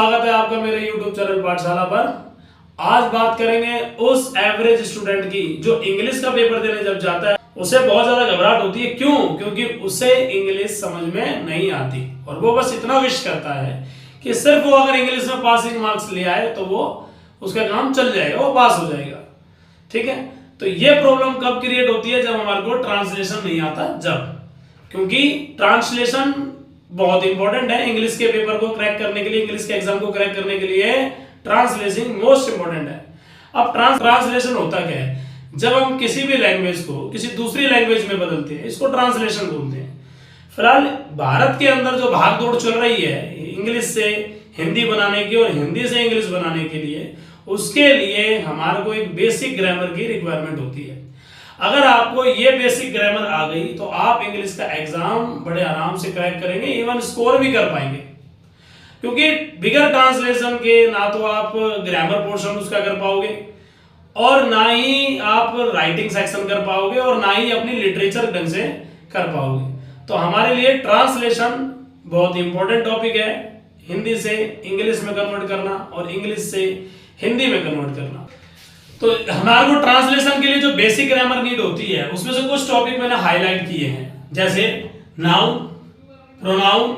स्वागत है आपका मेरे YouTube चैनल पाठशाला पर। आज बात करेंगे उस एवरेज स्टूडेंट की जो इंग्लिश का पेपर देने जब जाता है उसे बहुत ज्यादा घबराहट होती है। क्यों? क्योंकि उसे इंग्लिश समझ में नहीं आती और वो बस इतना विश करता है कि सिर्फ वो अगर इंग्लिश में पासिंग मार्क्स ले आए तो वो उसका काम चल जाएगा, वो पास हो जाएगा। ठीक है, तो ये प्रॉब्लम कब क्रिएट होती है? जब हमारे को ट्रांसलेशन नहीं आता, जब, क्योंकि ट्रांसलेशन बहुत इंपॉर्टेंट है इंग्लिश के पेपर को क्रैक करने के लिए, इंग्लिश के एग्जाम को क्रैक करने के लिए ट्रांसलेशन मोस्ट इंपॉर्टेंट है। अब ट्रांसलेशन होता क्या है? जब हम किसी भी लैंग्वेज को किसी दूसरी लैंग्वेज में बदलते हैं, इसको ट्रांसलेशन बोलते हैं। फिलहाल भारत के अंदर जो भागदौड़ चल रही है इंग्लिश से हिंदी बनाने की और हिंदी से इंग्लिश बनाने के लिए, उसके लिए हमारे को एक बेसिक ग्रामर की रिक्वायरमेंट होती है। अगर आपको ये बेसिक ग्रामर आ गई तो आप इंग्लिश का एग्जाम बड़े आराम से क्रैक करेंगे, इवन स्कोर भी कर पाएंगे। क्योंकि बिगर ट्रांसलेशन के ना तो आप ग्रामर पोर्शन उसका कर पाओगे और ना ही आप राइटिंग सेक्शन कर पाओगे और ना ही अपनी लिटरेचर ढंग से कर पाओगे। तो हमारे लिए ट्रांसलेशन बहुत इंपॉर्टेंट टॉपिक है। हिंदी से इंग्लिश में कन्वर्ट करना और इंग्लिश से हिंदी में कन्वर्ट करना। तो हमारे को ट्रांसलेशन के लिए जो बेसिक ग्रामर नीड होती है उसमें से कुछ टॉपिक मैंने हाईलाइट किए हैं, जैसे noun, pronoun,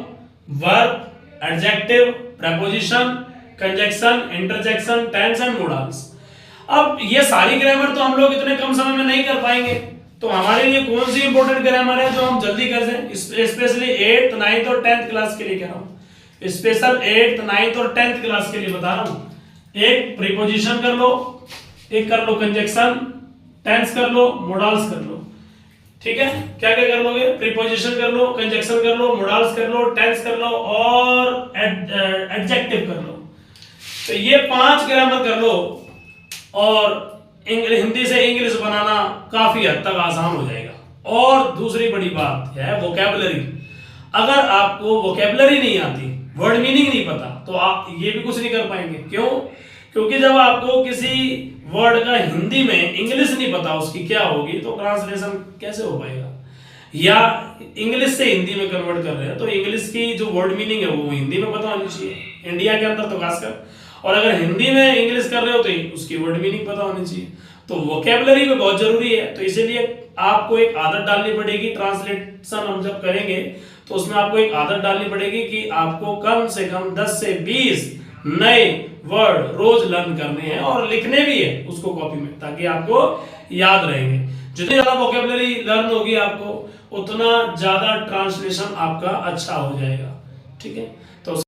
verb, adjective, preposition, conjunction, interjection, tense and modals. अब ये सारी ग्रामर तो हम लोग इतने कम समय में नहीं कर पाएंगे, तो हमारे लिए कौन सी इंपॉर्टेंट ग्रामर है जो हम जल्दी कर सकें? स्पेशली 8th, 9th और 10th क्लास के लिए कह रहा हूँ, स्पेशल 8th, 9th और 10th क्लास के लिए बता रहा हूँ। एक प्रीपोजिशन कर लो, एक कर लो कंजक्शन, टेंस कर लो, मोडल्स कर लो। ठीक है, क्या क्या कर लोगे? प्रीपोजिशन कर लो, कंजक्शन कर लो, मोडल्स कर लो, टेंस कर लो और एडजेक्टिव कर लो। तो ये 5 ग्रामर कर लो और हिंदी से इंग्लिश बनाना काफी हद तक आसान हो जाएगा। और दूसरी बड़ी बात है वोकैबुलरी। अगर आपको वोकैबुलरी नहीं आती, वर्ड मीनिंग नहीं पता, तो आप ये भी कुछ नहीं कर पाएंगे। क्यों? क्योंकि जब आपको किसी वर्ड का हिंदी में इंग्लिश नहीं पता उसकी क्या होगी, तो ट्रांसलेशन कैसे हो पाएगा? या इंग्लिश से हिंदी में कन्वर्ट कर रहे हैं तो इंग्लिश की जो वर्ड मीनिंग है वो हिंदी में पता होनी चाहिए, इंडिया के अंदर तो खासकर। और अगर हिंदी में इंग्लिश कर रहे हो तो उसकी वर्ड मीनिंग पता होनी चाहिए। तो वोकैबुलरी भी बहुत जरूरी है। तो इसीलिए आपको एक आदत डालनी पड़ेगी। ट्रांसलेशन हम जब करेंगे तो उसमें आपको एक आदत डालनी पड़ेगी कि आपको कम से कम 10 से 20 नए वर्ड रोज लर्न करने हैं और लिखने भी है उसको कॉपी में, ताकि आपको याद रहेंगे। जितनी ज्यादा वोकैबुलरी लर्न होगी आपको, उतना ज्यादा ट्रांसलेशन आपका अच्छा हो जाएगा। ठीक है, तो